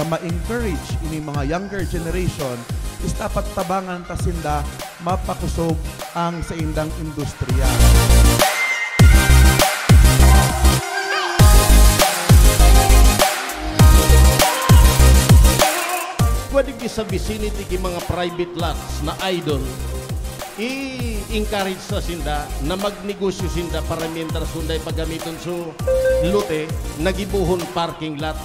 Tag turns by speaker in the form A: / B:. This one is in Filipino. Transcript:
A: ma-encourage ini mga younger generation is dapat tabangan tasinda mapakusog ang sa indang industriya.
B: Pwede sa vicinity ki mga private lots na idol, i-encourage sa sinda na magnegosyo sinda para mientras sunday paggamiton so lote nagibuhon parking lot.